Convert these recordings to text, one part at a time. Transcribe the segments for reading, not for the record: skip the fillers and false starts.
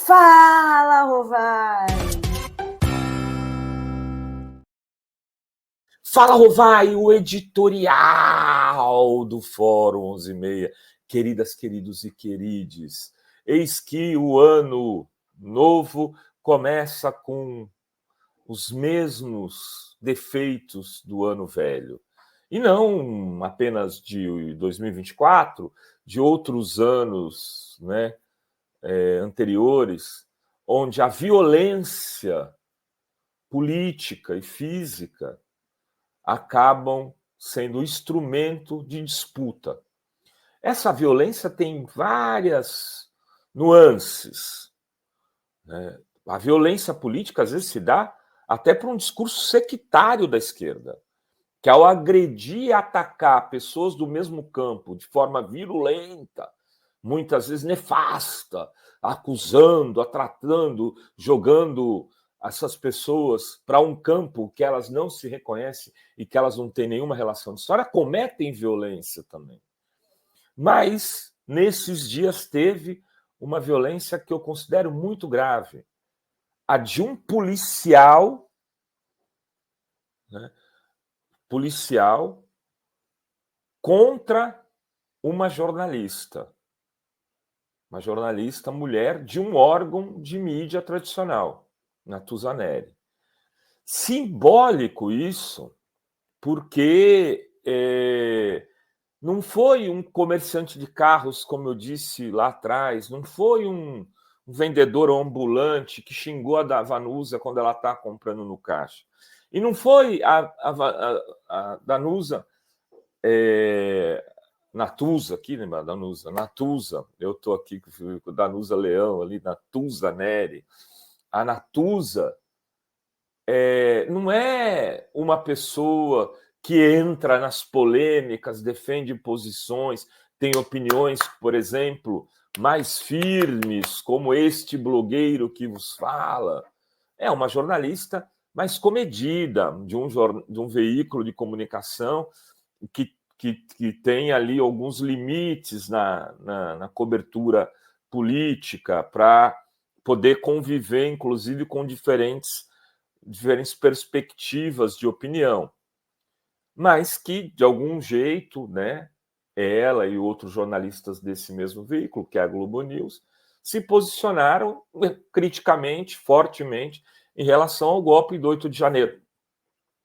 Fala, Rovai! Fala, Rovai, o editorial do Fórum 11:30. Queridas, queridos e querides, eis que o ano novo começa com os mesmos defeitos do ano velho. E não apenas de 2024, de outros anos, né, anteriores, onde a violência política e física acabam sendo instrumento de disputa. Essa violência tem várias nuances, né? A violência política às vezes se dá até por um discurso sectário da esquerda, que ao agredir e atacar pessoas do mesmo campo de forma virulenta, muitas vezes nefasta, acusando, tratando, jogando essas pessoas para um campo que elas não se reconhecem e que elas não têm nenhuma relação de história, cometem violência também. Mas, nesses dias, teve uma violência que eu considero muito grave, a de um policial, né, contra uma jornalista mulher de um órgão de mídia tradicional, Natuza Neri. Simbólico isso, porque não foi um comerciante de carros, como eu disse lá atrás, não foi um vendedor ambulante que xingou a Vanusa quando ela está comprando no caixa. E não foi a Danusa, Natuza aqui, né, Natuza, eu estou aqui com o Danusa Leão ali, Natuza Neri. A Natuza não é uma pessoa que entra nas polêmicas, defende posições, tem opiniões, por exemplo, mais firmes, como este blogueiro que vos fala. É uma jornalista mais comedida, de um veículo de comunicação que tem ali alguns limites na cobertura política para poder conviver, inclusive, com diferentes perspectivas de opinião, mas que, de algum jeito, né, ela e outros jornalistas desse mesmo veículo, que é a Globo News, se posicionaram criticamente, fortemente, em relação ao golpe do 8 de janeiro,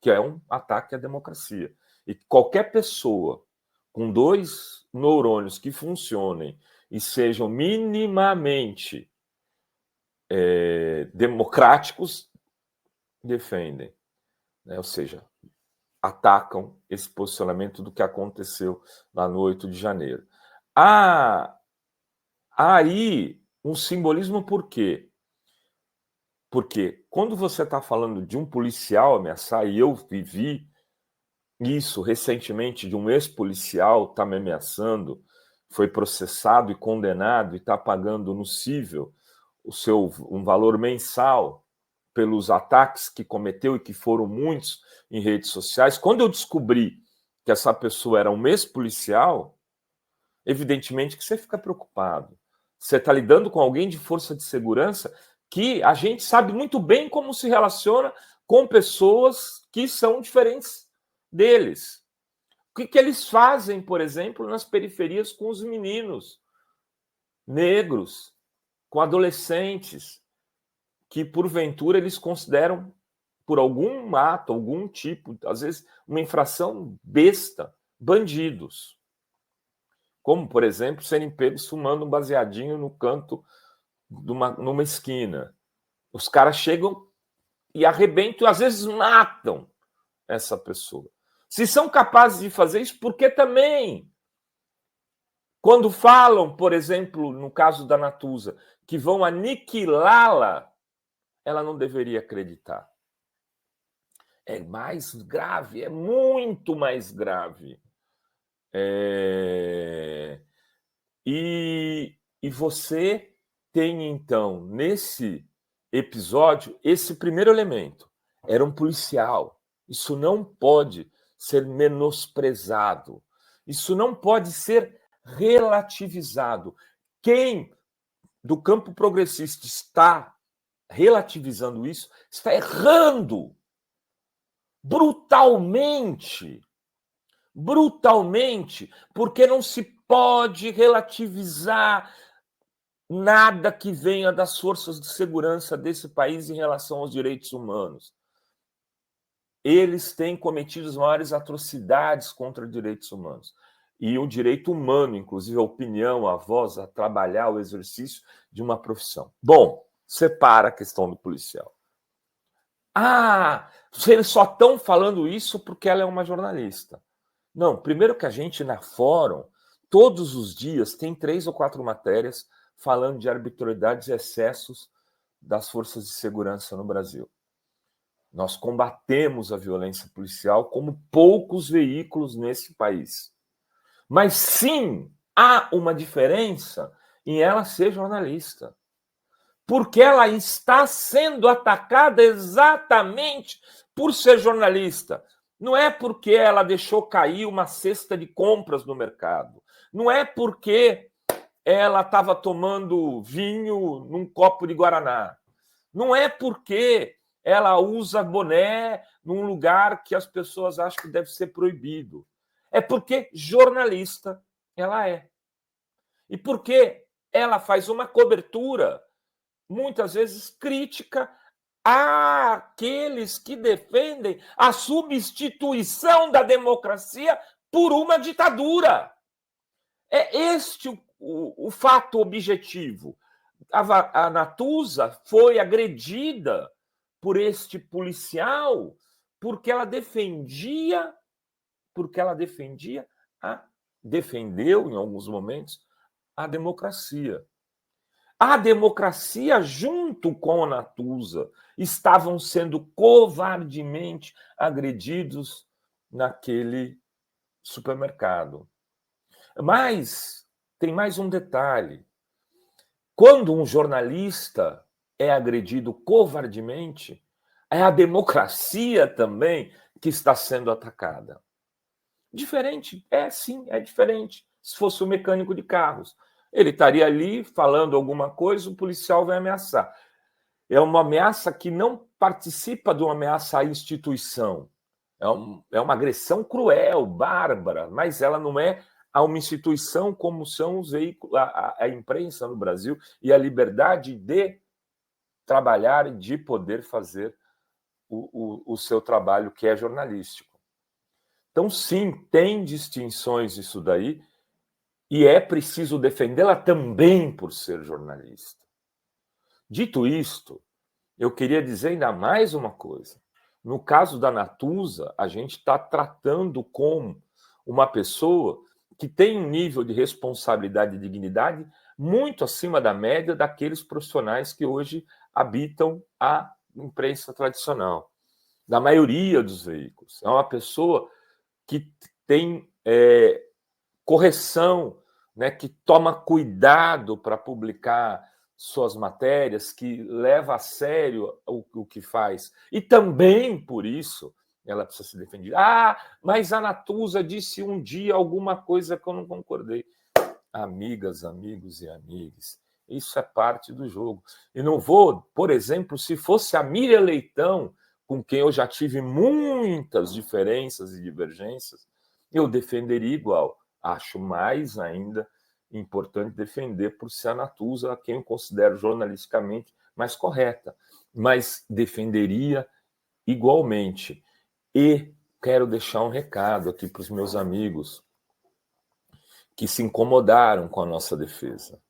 que é um ataque à democracia. E qualquer pessoa com dois neurônios que funcionem e sejam minimamente democráticos defendem, né? Ou seja, atacam esse posicionamento do que aconteceu lá no 8 de janeiro. Há aí um simbolismo, por quê? Porque quando você está falando de um policial ameaçar, e eu vivi isso recentemente, de um ex-policial está me ameaçando, foi processado e condenado e está pagando no cível um valor mensal pelos ataques que cometeu, e que foram muitos em redes sociais. Quando eu descobri que essa pessoa era um ex-policial, evidentemente que você fica preocupado. Você está lidando com alguém de força de segurança que a gente sabe muito bem como se relaciona com pessoas que são diferentes deles. O que eles fazem, por exemplo, nas periferias com os meninos negros, com adolescentes, que, porventura, eles consideram, por algum ato, algum tipo, às vezes uma infração besta, bandidos. Como, por exemplo, serem pegos fumando um baseadinho no canto numa esquina. Os caras chegam e arrebentam, às vezes matam essa pessoa. Se são capazes de fazer isso, porque também, quando falam, por exemplo, no caso da Natuza, que vão aniquilá-la, ela não deveria acreditar. É mais grave, é muito mais grave. E você tem, então, nesse episódio, esse primeiro elemento. Era um policial. Isso não pode ser menosprezado. Isso não pode ser relativizado. Quem do campo progressista está relativizando isso, está errando brutalmente, porque não se pode relativizar nada que venha das forças de segurança desse país em relação aos direitos humanos. Eles têm cometido as maiores atrocidades contra direitos humanos. E o direito humano, inclusive a opinião, a voz, a trabalhar, o exercício de uma profissão. Bom, separa a questão do policial. Eles só estão falando isso porque ela é uma jornalista. Não, primeiro que a gente na Fórum, todos os dias, tem 3 ou 4 matérias falando de arbitrariedades e excessos das forças de segurança no Brasil. Nós combatemos a violência policial como poucos veículos nesse país. Mas sim, há uma diferença em ela ser jornalista. Porque ela está sendo atacada exatamente por ser jornalista. Não é porque ela deixou cair uma cesta de compras no mercado. Não é porque ela estava tomando vinho num copo de guaraná. Não é porque ela usa boné num lugar que as pessoas acham que deve ser proibido. É porque jornalista ela é. E porque ela faz uma cobertura, muitas vezes crítica, àqueles que defendem a substituição da democracia por uma ditadura. É este o fato objetivo. A Natuza foi agredida por este policial porque ela defendeu em alguns momentos a democracia. A democracia, junto com a Natuza, estavam sendo covardemente agredidos naquele supermercado. Mas tem mais um detalhe. Quando um jornalista é agredido covardemente, é a democracia também que está sendo atacada. Diferente? Sim, é diferente. Se fosse um mecânico de carros, ele estaria ali falando alguma coisa, o policial vai ameaçar. É uma ameaça que não participa de uma ameaça à instituição. É uma agressão cruel, bárbara, mas ela não é a uma instituição como são os veículos, a imprensa no Brasil e a liberdade de trabalhar e de poder fazer o seu trabalho, que é jornalístico. Então, sim, tem distinções isso daí, e é preciso defendê-la também por ser jornalista. Dito isto, eu queria dizer ainda mais uma coisa. No caso da Natuza, a gente está tratando como uma pessoa que tem um nível de responsabilidade e dignidade muito acima da média daqueles profissionais que hoje habitam a imprensa tradicional, da maioria dos veículos. É uma pessoa que tem correção, né, que toma cuidado para publicar suas matérias, que leva a sério o que faz. E também, por isso, ela precisa se defender. Mas a Natuza disse um dia alguma coisa que eu não concordei. Amigas, amigos e amigas, isso é parte do jogo. E não vou, por exemplo, se fosse a Miriam Leitão, com quem eu já tive muitas diferenças e divergências, eu defenderia igual. Acho mais ainda importante defender por ser a Natuza, a quem eu considero jornalisticamente mais correta, mas defenderia igualmente. E quero deixar um recado aqui para os meus amigos que se incomodaram com a nossa defesa.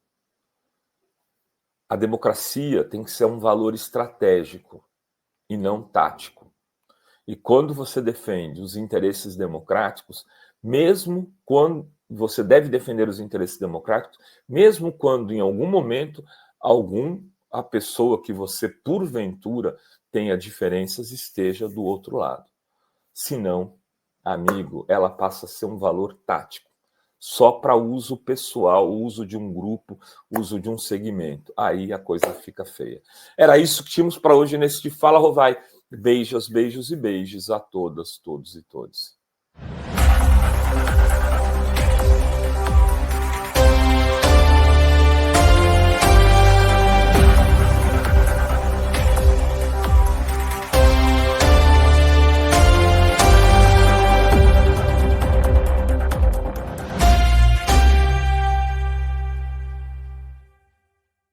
A democracia tem que ser um valor estratégico e não tático. E quando você defende os interesses democráticos, mesmo quando você deve defender os interesses democráticos, mesmo quando em algum momento a pessoa que você porventura tenha diferenças esteja do outro lado. Senão, amigo, ela passa a ser um valor tático, só para uso pessoal, uso de um grupo, uso de um segmento. Aí a coisa fica feia. Era isso que tínhamos para hoje nesse Fala Rovai. Beijos, beijos e beijos a todas, todos e todos.